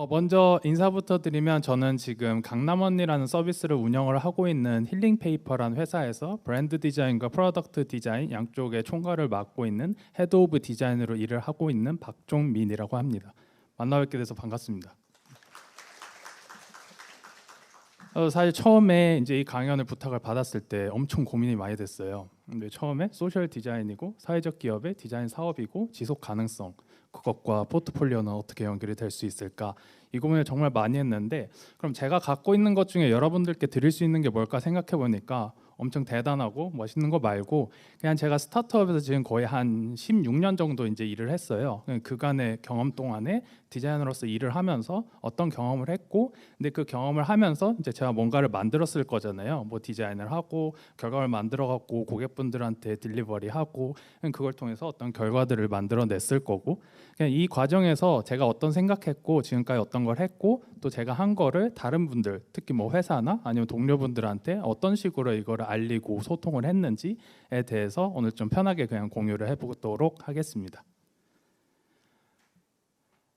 먼저 인사부터 드리면 저는 지금 강남언니라는 서비스를 운영을 하고 있는 힐링페이퍼라는 회사에서 브랜드 디자인과 프로덕트 디자인 양쪽의 총괄을 맡고 있는 헤드 오브 디자인으로 일을 하고 있는 박종민이라고 합니다. 만나 뵙게 돼서 반갑습니다. 사실 처음에 이제 이 강연을 부탁을 받았을 때 엄청 고민이 많이 됐어요. 근데 처음에 소셜 디자인이고 사회적 기업의 디자인 사업이고 지속 가능성, 그것과 포트폴리오는 어떻게 연결이 될 수 있을까, 이 고민을 정말 많이 했는데, 그럼 제가 갖고 있는 것 중에 여러분들께 드릴 수 있는 게 뭘까 생각해 보니까 엄청 대단하고 멋있는 거 말고 그냥 제가 스타트업에서 지금 거의 한 16년 정도 이제 일을 했어요. 그간의 경험 동안에 디자이너로서 일을 하면서 어떤 경험을 했고, 근데 그 경험을 하면서 이제 제가 뭔가를 만들었을 거잖아요. 뭐 디자인을 하고 결과를 만들어 갖고 고객분들한테 딜리버리 하고, 그걸 통해서 어떤 결과들을 만들어냈을 거고, 그냥 이 과정에서 제가 어떤 생각했고 지금까지 어떤 걸 했고, 또 제가 한 거를 다른 분들, 특히 뭐 회사나 아니면 동료분들한테 어떤 식으로 이거를 알리고 소통을 했는지에 대해서 오늘 좀 편하게 그냥 공유를 해보도록 하겠습니다.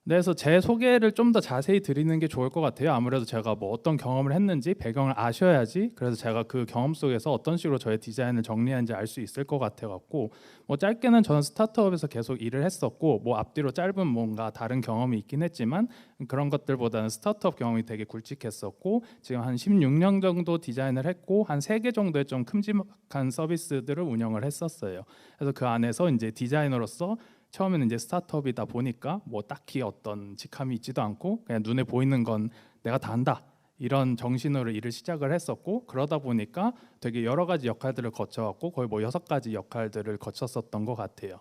그래서 제 소개를 좀 더 자세히 드리는 게 좋을 것 같아요. 아무래도 제가 뭐 어떤 경험을 했는지 배경을 아셔야지, 그래서 제가 그 경험 속에서 어떤 식으로 저의 디자인을 정리하는지 알 수 있을 것 같아 갖고, 뭐 짧게는 저는 스타트업에서 계속 일을 했었고, 뭐 앞뒤로 짧은 뭔가 다른 경험이 있긴 했지만 그런 것들보다는 스타트업 경험이 되게 굵직했었고, 지금 한 16년 정도 디자인을 했고 한 3개 정도의 좀 큼직한 서비스들을 운영을 했었어요. 그래서 그 안에서 이제 디자이너로서 처음에는 이제 스타트업이다 보니까 뭐 딱히 어떤 직함이 있지도 않고 그냥 눈에 보이는 건 내가 다 한다, 이런 정신으로 일을 시작을 했었고, 그러다 보니까 되게 여러 가지 역할들을 거쳐왔고 거의 뭐 6가지 역할들을 거쳤었던 것 같아요.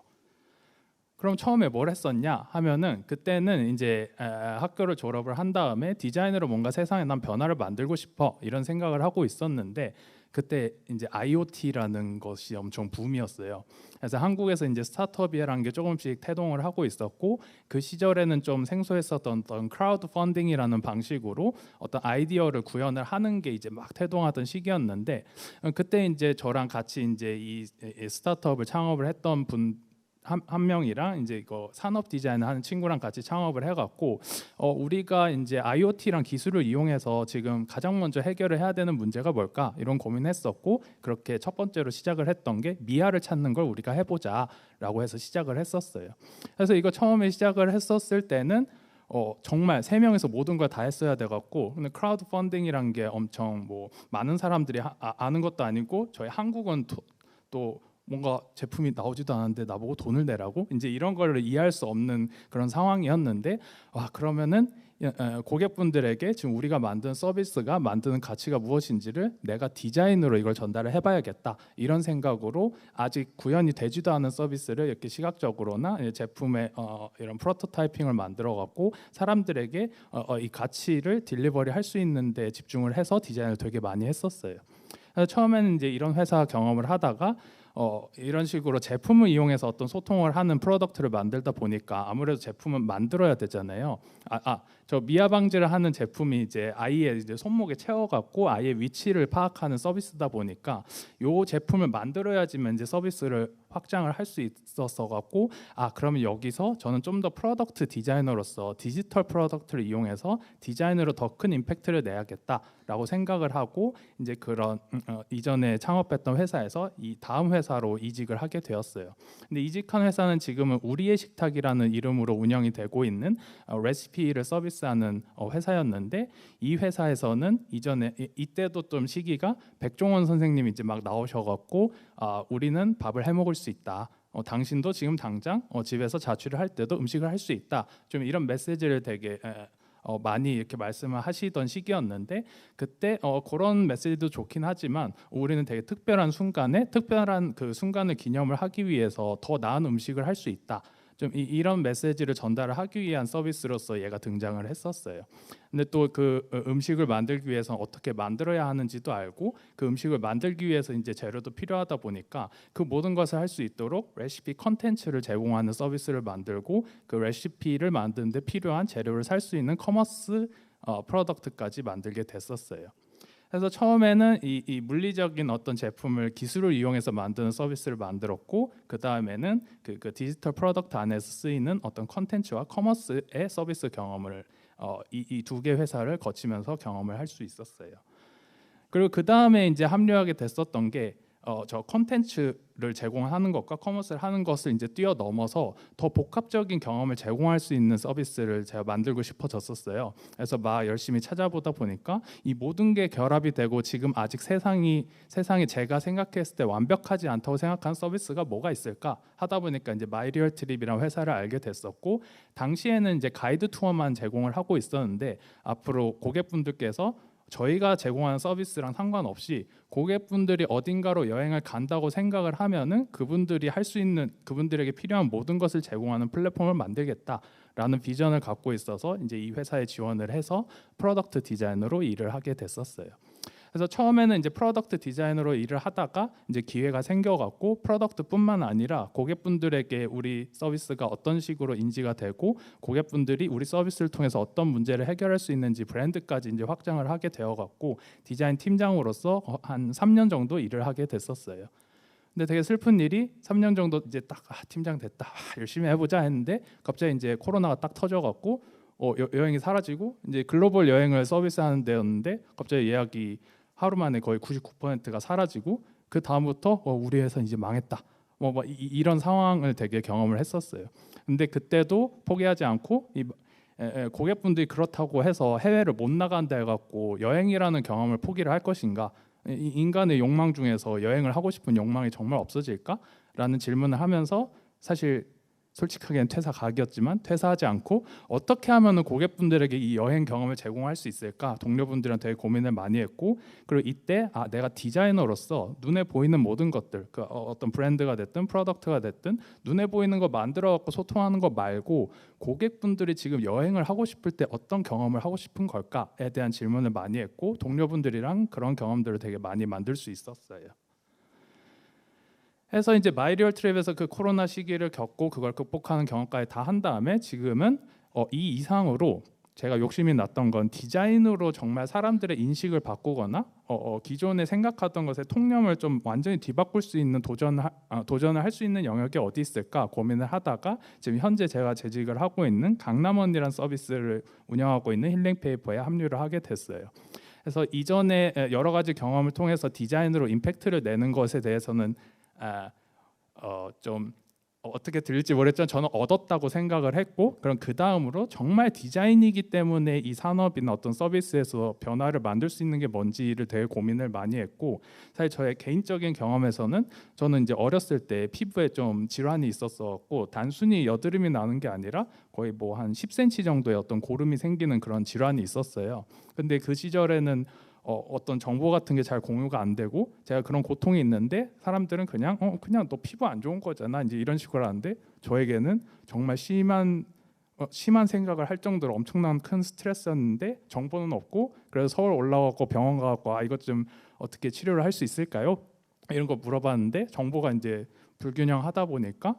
그럼 처음에 뭘 했었냐 하면은, 그때는 이제 학교를 졸업을 한 다음에 디자인으로 뭔가 세상에 난 변화를 만들고 싶어, 이런 생각을 하고 있었는데, 그때 이제 IoT라는 것이 엄청 붐이었어요. 그래서 한국에서 이제 스타트업이라는 게 조금씩 태동을 하고 있었고, 그 시절에는 좀 생소했었던 어떤 크라우드 펀딩이라는 방식으로 어떤 아이디어를 구현을 하는 게 이제 막 태동하던 시기였는데, 그때 이제 저랑 같이 이제 이 스타트업을 창업을 했던 분 한 명이랑 이제 이거 산업 디자인을 하는 친구랑 같이 창업을 해갖고, 우리가 이제 IoT랑 기술을 이용해서 지금 가장 먼저 해결을 해야 되는 문제가 뭘까, 이런 고민했었고, 그렇게 첫 번째로 시작을 했던 게 미아를 찾는 걸 우리가 해보자라고 해서 시작을 했었어요. 그래서 이거 처음에 시작을 했었을 때는 정말 3명에서 모든 걸 다 했어야 돼갖고, 근데 크라우드 펀딩이란 게 엄청 뭐 많은 사람들이 아는 것도 아니고, 저희 한국은 또 뭔가 제품이 나오지도 않았는데 나보고 돈을 내라고, 이제 이런 걸 이해할 수 없는 그런 상황이었는데, 와, 그러면은 고객분들에게 지금 우리가 만든 서비스가 만드는 가치가 무엇인지를 내가 디자인으로 이걸 전달을 해봐야겠다, 이런 생각으로 아직 구현이 되지도 않은 서비스를 이렇게 시각적으로나 제품의 이런 프로토타이핑을 만들어 갖고 사람들에게 이 가치를 딜리버리 할 수 있는 데 집중을 해서 디자인을 되게 많이 했었어요. 그래서 처음에는 이제 이런 회사 경험을 하다가 이런 식으로 제품을 이용해서 어떤 소통을 하는 프로덕트를 만들다 보니까 아무래도 제품은 만들어야 되잖아요. 저 미아 방지를 하는 제품이 이제 아이의 이제 손목에 채워갖고 아이의 위치를 파악하는 서비스다 보니까 요 제품을 만들어야지만 이제 서비스를 확장을 할 수 있었어 갖고, 그러면 여기서 저는 좀 더 프로덕트 디자이너로서 디지털 프로덕트를 이용해서 디자인으로 더 큰 임팩트를 내야겠다라고 생각을 하고, 이제 그런 이전에 창업했던 회사에서 이 다음 회사로 이직을 하게 되었어요. 근데 이직한 회사는 지금은 우리의 식탁이라는 이름으로 운영이 되고 있는 레시피를 서비스하는 회사였는데, 이 회사에서는 이전에 이때도 좀 시기가 백종원 선생님이 이제 막 나오셔갖고, 우리는 밥을 해 먹을 수 있다, 당신도 지금 당장 집에서 자취를 할 때도 음식을 할 수 있다, 좀 이런 메시지를 되게 많이 이렇게 말씀을 하시던 시기였는데, 그때 그런 메시지도 좋긴 하지만 우리는 되게 특별한 그 순간을 기념을 하기 위해서 더 나은 음식을 할 수 있다, 좀 이런 메시지를 전달을 하기 위한 서비스로서 얘가 등장을 했었어요. 근데 또 그 음식을 만들기 위해서 어떻게 만들어야 하는지도 알고, 그 음식을 만들기 위해서 이제 재료도 필요하다 보니까 그 모든 것을 할 수 있도록 레시피 컨텐츠를 제공하는 서비스를 만들고, 그 레시피를 만드는 데 필요한 재료를 살 수 있는 커머스 프로덕트까지 만들게 됐었어요. 그래서 처음에는 이 물리적인 어떤 제품을 기술을 이용해서 만드는 서비스를 만들었고, 그 다음에는 그 디지털 프로덕트 안에서 쓰이는 어떤 컨텐츠와 커머스의 서비스 경험을 이 두 개 회사를 거치면서 경험을 할 수 있었어요. 그리고 그 다음에 이제 합류하게 됐었던 게 저 콘텐츠를 제공하는 것과 커머스를 하는 것을 이제 뛰어넘어서 더 복합적인 경험을 제공할 수 있는 서비스를 제가 만들고 싶어졌었어요. 그래서 막 열심히 찾아보다 보니까 이 모든 게 결합이 되고 지금 아직 세상이 제가 생각했을 때 완벽하지 않다고 생각하는 서비스가 뭐가 있을까 하다 보니까 이제 마이리얼트립이라는 회사를 알게 됐었고, 당시에는 이제 가이드 투어만 제공을 하고 있었는데 앞으로 고객분들께서 저희가 제공하는 서비스랑 상관없이 고객분들이 어딘가로 여행을 간다고 생각을 하면은 그분들이 할 수 있는, 그분들에게 필요한 모든 것을 제공하는 플랫폼을 만들겠다라는 비전을 갖고 있어서 이제 이 회사에 지원을 해서 프로덕트 디자이너로 일을 하게 됐었어요. 그래서 처음에는 이제 프로덕트 디자이너로 일을 하다가 이제 기회가 생겨갖고 프로덕트뿐만 아니라 고객분들에게 우리 서비스가 어떤 식으로 인지가 되고 고객분들이 우리 서비스를 통해서 어떤 문제를 해결할 수 있는지 브랜드까지 이제 확장을 하게 되어갖고 디자인 팀장으로서 한 3년 정도 일을 하게 됐었어요. 근데 되게 슬픈 일이 3년 정도 이제 딱 팀장 됐다, 열심히 해보자 했는데 갑자기 이제 코로나가 딱 터져갖고 여행이 사라지고 이제 글로벌 여행을 서비스하는 데였는데 갑자기 예약이 하루 만에 거의 99%가 사라지고 그 다음부터 우리 회사 이제 망했다. 이런 상황을 되게 경험을 했었어요. 근데 그때도 포기하지 않고 고객분들이 그렇다고 해서 해외를 못 나간다 해갖고 여행이라는 경험을 포기를 할 것인가? 인간의 욕망 중에서 여행을 하고 싶은 욕망이 정말 없어질까?라는 질문을 하면서 사실 솔직하게는 퇴사 각이었지만 퇴사하지 않고 어떻게 하면 고객분들에게 이 여행 경험을 제공할 수 있을까 동료분들이랑 되게 고민을 많이 했고, 그리고 이때 내가 디자이너로서 눈에 보이는 모든 것들, 어떤 브랜드가 됐든 프로덕트가 됐든 눈에 보이는 거 만들어 갖고 소통하는 거 말고 고객분들이 지금 여행을 하고 싶을 때 어떤 경험을 하고 싶은 걸까에 대한 질문을 많이 했고, 동료분들이랑 그런 경험들을 되게 많이 만들 수 있었어요. 해서 이제 마이리얼트립에서 그 코로나 시기를 겪고 그걸 극복하는 경험까지 다 한 다음에 지금은 이 이상으로 제가 욕심이 났던 건 디자인으로 정말 사람들의 인식을 바꾸거나 기존에 생각하던 것의 통념을 좀 완전히 뒤바꿀 수 있는 도전을 할 수 있는 영역이 어디 있을까 고민을 하다가 지금 현재 제가 재직을 하고 있는 강남원이라는 서비스를 운영하고 있는 힐링페이퍼에 합류를 하게 됐어요. 그래서 이전에 여러 가지 경험을 통해서 디자인으로 임팩트를 내는 것에 대해서는 좀 어떻게 들릴지 모르겠지만 저는 얻었다고 생각을 했고, 그럼 그 다음으로 정말 디자인이기 때문에 이 산업이나 어떤 서비스에서 변화를 만들 수 있는 게 뭔지를 되게 고민을 많이 했고, 사실 저의 개인적인 경험에서는 저는 이제 어렸을 때 피부에 좀 질환이 있었었고 단순히 여드름이 나는 게 아니라 거의 뭐 한 10cm 정도의 어떤 고름이 생기는 그런 질환이 있었어요. 근데 그 시절에는 어떤 정보 같은 게 잘 공유가 안 되고 제가 그런 고통이 있는데 사람들은 그냥 너 피부 안 좋은 거잖아 이제 이런 식으로 하는데, 저에게는 정말 심한 생각을 할 정도로 엄청난 큰 스트레스였는데 정보는 없고, 그래서 서울 올라가고 병원 가고 이것 좀 어떻게 치료를 할 수 있을까요? 이런 거 물어봤는데 정보가 이제 불균형하다 보니까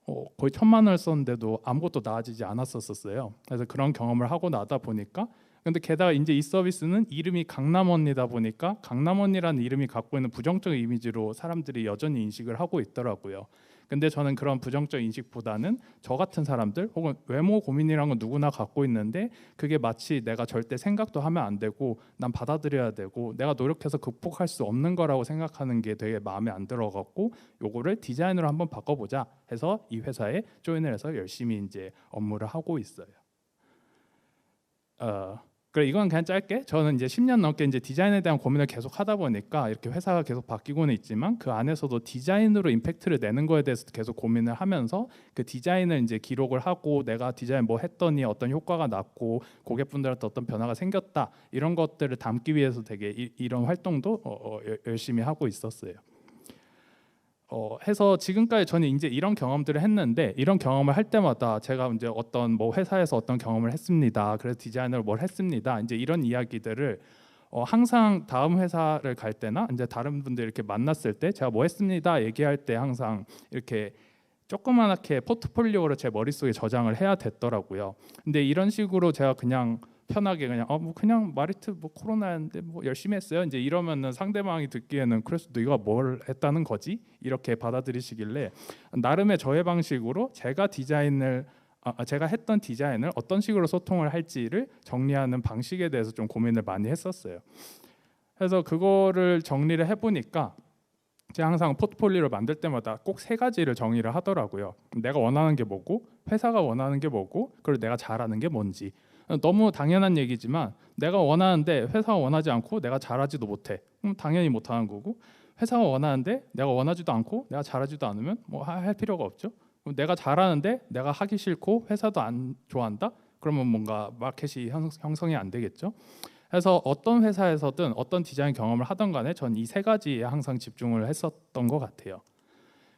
거의 1,000만 원을 썼는데도 아무것도 나아지지 않았었어요. 그래서 그런 경험을 하고 나다 보니까, 근데 게다가 이제 이 서비스는 이름이 강남원이다 보니까 강남원이라는 이름이 갖고 있는 부정적 이미지로 사람들이 여전히 인식을 하고 있더라고요. 근데 저는 그런 부정적 인식보다는 저 같은 사람들 혹은 외모 고민이라는 건 누구나 갖고 있는데 그게 마치 내가 절대 생각도 하면 안 되고 난 받아들여야 되고 내가 노력해서 극복할 수 없는 거라고 생각하는 게 되게 마음에 안 들어갖고 요거를 디자인으로 한번 바꿔보자 해서 이 회사에 조인을 해서 열심히 이제 업무를 하고 있어요. 그래 이건 그냥 짧게, 저는 이제 10년 넘게 이제 디자인에 대한 고민을 계속 하다 보니까 이렇게 회사가 계속 바뀌고는 있지만 그 안에서도 디자인으로 임팩트를 내는 거에 대해서 계속 고민을 하면서 그 디자인을 이제 기록을 하고 내가 디자인 뭐 했더니 어떤 효과가 났고 고객분들한테 어떤 변화가 생겼다 이런 것들을 담기 위해서 되게 이런 활동도 열심히 하고 있었어요. 해서 지금까지 저는 이제 이런 경험들을 했는데, 이런 경험을 할 때마다 제가 이제 어떤 뭐 회사에서 어떤 경험을 했습니다. 그래서 디자이너를 뭘 했습니다. 이제 이런 이야기들을 항상 다음 회사를 갈 때나 이제 다른 분들 이렇게 만났을 때 제가 뭐 했습니다 얘기할 때 항상 이렇게 조그맣게 포트폴리오로 제 머릿속에 저장을 해야 됐더라고요. 근데 이런 식으로 제가 그냥 편하게 그냥 뭐 그냥 마리트 뭐 코로나였는데 뭐 열심히 했어요 이제 이러면은 상대방이 듣기에는 그래서 너가 뭘 했다는 거지 이렇게 받아들이시길래 나름의 저의 방식으로 제가 디자인을 제가 했던 디자인을 어떤 식으로 소통을 할지를 정리하는 방식에 대해서 좀 고민을 많이 했었어요. 그래서 그거를 정리를 해보니까 제가 항상 포트폴리오를 만들 때마다 꼭 세 가지를 정의를 하더라고요. 내가 원하는 게 뭐고, 회사가 원하는 게 뭐고, 그리고 내가 잘하는 게 뭔지. 너무 당연한 얘기지만 내가 원하는데 회사가 원하지 않고 내가 잘하지도 못해. 그럼 당연히 못하는 거고, 회사가 원하는데 내가 원하지도 않고 내가 잘하지도 않으면 뭐 할 필요가 없죠. 그럼 내가 잘하는데 내가 하기 싫고 회사도 안 좋아한다? 그러면 뭔가 마켓이 형성이 안 되겠죠. 그래서 어떤 회사에서든 어떤 디자인 경험을 하던 간에 전 이 세 가지에 항상 집중을 했었던 것 같아요.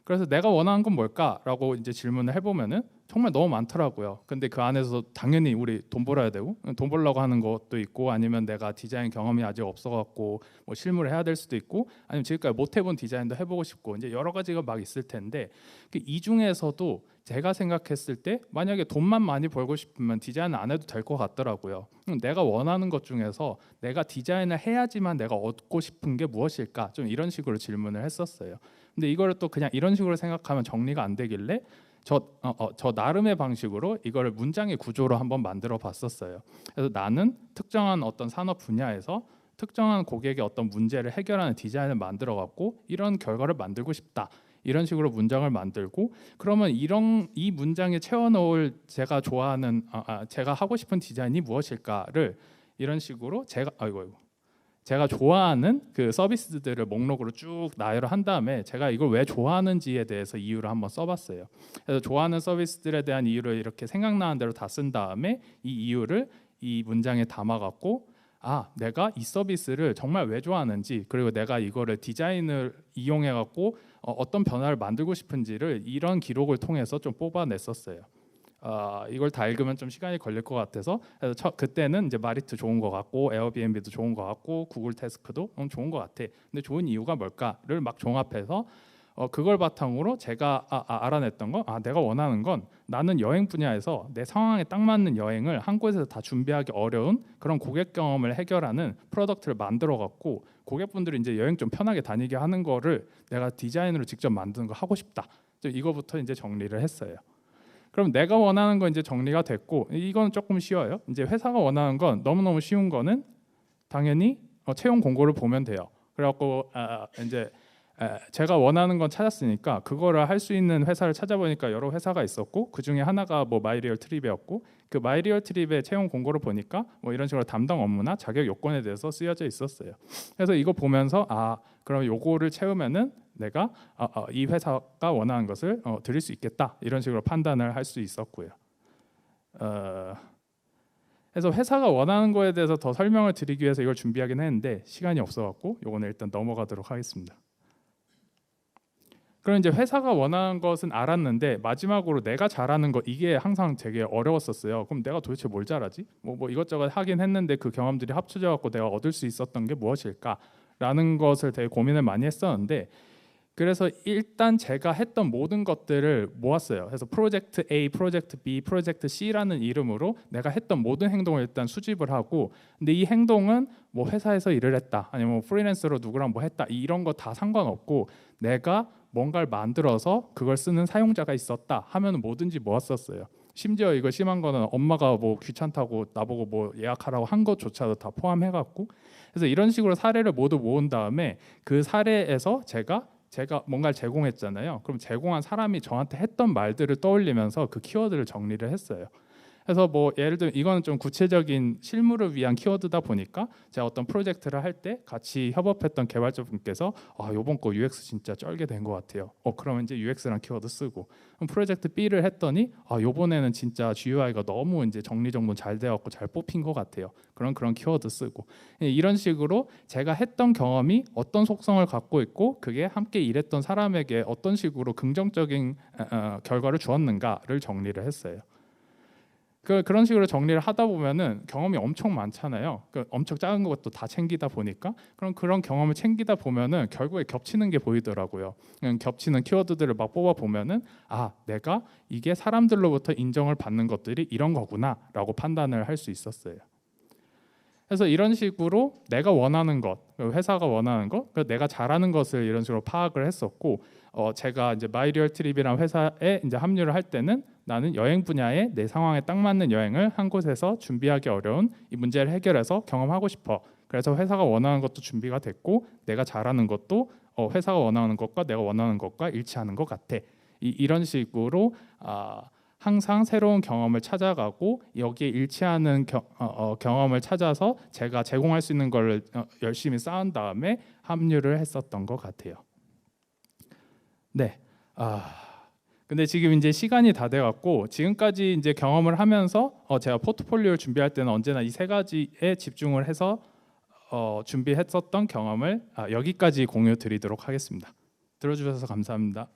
그래서 내가 원하는 건 뭘까라고 이제 질문을 해보면은 정말 너무 많더라고요. 근데 그 안에서 당연히 우리 돈 벌어야 되고, 돈 벌려고 하는 것도 있고, 아니면 내가 디자인 경험이 아직 없어갖고 뭐 실무를 해야 될 수도 있고, 아니면 지금까지 못 해본 디자인도 해보고 싶고, 이제 여러 가지가 막 있을 텐데, 이 중에서도 제가 생각했을 때 만약에 돈만 많이 벌고 싶으면 디자인을 안 해도 될 것 같더라고요. 내가 원하는 것 중에서 내가 디자인을 해야지만 내가 얻고 싶은 게 무엇일까? 좀 이런 식으로 질문을 했었어요. 근데 이거를 또 그냥 이런 식으로 생각하면 정리가 안 되길래 저 나름의 방식으로 이거를 문장의 구조로 한번 만들어 봤었어요. 그래서 나는 특정한 어떤 산업 분야에서 특정한 고객의 어떤 문제를 해결하는 디자인을 만들어 갖고 이런 결과를 만들고 싶다. 이런 식으로 문장을 만들고, 그러면 이 문장에 채워 넣을 제가 좋아하는 제가 하고 싶은 디자인이 무엇일까를 이런 식으로 제가 좋아하는 그 서비스들을 목록으로 쭉 나열을 한 다음에 제가 이걸 왜 좋아하는지에 대해서 이유를 한번 써봤어요. 그래서 좋아하는 서비스들에 대한 이유를 이렇게 생각나는 대로 다 쓴 다음에 이 이유를 이 문장에 담아갖고 내가 이 서비스를 정말 왜 좋아하는지, 그리고 내가 이거를 디자인을 이용해갖고 어떤 변화를 만들고 싶은지를 이런 기록을 통해서 좀 뽑아냈었어요. 이걸 다 읽으면 좀 시간이 걸릴 것 같아서 그래서 그때는 이제 마리트 좋은 것 같고 에어비앤비도 좋은 것 같고 구글 태스크도 좋은 것 같아. 근데 좋은 이유가 뭘까를 막 종합해서 그걸 바탕으로 제가 알아냈던 거, 내가 원하는 건 나는 여행 분야에서 내 상황에 딱 맞는 여행을 한 곳에서 다 준비하기 어려운 그런 고객 경험을 해결하는 프로덕트를 만들어 갖고 고객분들이 이제 여행 좀 편하게 다니게 하는 거를 내가 디자인으로 직접 만드는 거 하고 싶다. 이거부터 이제 정리를 했어요. 그럼 내가 원하는 건 이제 정리가 됐고, 이건 조금 쉬워요. 이제 회사가 원하는 건 너무너무 쉬운 거는 당연히 채용 공고를 보면 돼요. 그래갖고 이제 제가 원하는 건 찾았으니까 그거를 할 수 있는 회사를 찾아보니까 여러 회사가 있었고, 그 중에 하나가 뭐 마이리얼 트립이었고, 그 마이리얼 트립의 채용 공고를 보니까 뭐 이런 식으로 담당 업무나 자격 요건에 대해서 쓰여져 있었어요. 그래서 이거 보면서 그럼 요거를 채우면은 내가 이 회사가 원하는 것을 드릴 수 있겠다, 이런 식으로 판단을 할 수 있었고요. 그래서 회사가 원하는 거에 대해서 더 설명을 드리기 위해서 이걸 준비하긴 했는데 시간이 없어갖고 요거는 일단 넘어가도록 하겠습니다. 그럼 이제 회사가 원하는 것은 알았는데 마지막으로 내가 잘하는 거, 이게 항상 되게 어려웠었어요. 그럼 내가 도대체 뭘 잘하지? 뭐 이것저것 하긴 했는데 그 경험들이 합쳐져 갖고 내가 얻을 수 있었던 게 무엇일까라는 것을 되게 고민을 많이 했었는데, 그래서 일단 제가 했던 모든 것들을 모았어요. 그래서 프로젝트 A, 프로젝트 B, 프로젝트 C라는 이름으로 내가 했던 모든 행동을 일단 수집을 하고, 근데 이 행동은 뭐 회사에서 일을 했다, 아니면 뭐 프리랜서로 누구랑 뭐 했다, 이런 거 다 상관없고 내가 뭔가를 만들어서 그걸 쓰는 사용자가 있었다 하면 뭐든지 모았었어요. 심지어 이거 심한 거는 엄마가 뭐 귀찮다고 나보고 뭐 예약하라고 한 것조차도 다 포함해갖고, 그래서 이런 식으로 사례를 모두 모은 다음에 그 사례에서 제가 뭔가를 제공했잖아요. 그럼 제공한 사람이 저한테 했던 말들을 떠올리면서 그 키워드를 정리를 했어요. 그래서 뭐 예를 들면 이거는 좀 구체적인 실무를 위한 키워드다 보니까 제가 어떤 프로젝트를 할 때 같이 협업했던 개발자분께서 요번 거 UX 진짜 쩔게 된 것 같아요. 그러면 이제 UX란 키워드 쓰고, 그럼 프로젝트 B를 했더니 요번에는 진짜 GUI가 너무 이제 정리정돈 잘 되었고 잘 뽑힌 것 같아요. 그런 키워드 쓰고, 이런 식으로 제가 했던 경험이 어떤 속성을 갖고 있고 그게 함께 일했던 사람에게 어떤 식으로 긍정적인 결과를 주었는가를 정리를 했어요. 그런 식으로 정리를 하다 보면은 경험이 엄청 많잖아요. 엄청 작은 것도 다 챙기다 보니까 그런 경험을 챙기다 보면은 결국에 겹치는 게 보이더라고요. 겹치는 키워드들을 막 뽑아 보면은 내가 이게 사람들로부터 인정을 받는 것들이 이런 거구나라고 판단을 할 수 있었어요. 그래서 이런 식으로 내가 원하는 것, 회사가 원하는 것, 내가 잘하는 것을 이런 식으로 파악을 했었고, 제가 이제 마이리얼 트립이라는 회사에 이제 합류를 할 때는 나는 여행 분야에 내 상황에 딱 맞는 여행을 한 곳에서 준비하기 어려운 이 문제를 해결해서 경험하고 싶어. 그래서 회사가 원하는 것도 준비가 됐고 내가 잘하는 것도 회사가 원하는 것과 내가 원하는 것과 일치하는 것 같아. 이런 식으로 항상 새로운 경험을 찾아가고 여기에 일치하는 경험을 찾아서 제가 제공할 수 있는 걸 열심히 쌓은 다음에 합류를 했었던 것 같아요. 네. 근데 지금 이제 시간이 다 돼갖고 지금까지 이제 경험을 하면서 제가 포트폴리오를 준비할 때는 언제나 이 세 가지에 집중을 해서 준비했었던 경험을 여기까지 공유 드리도록 하겠습니다. 들어주셔서 감사합니다.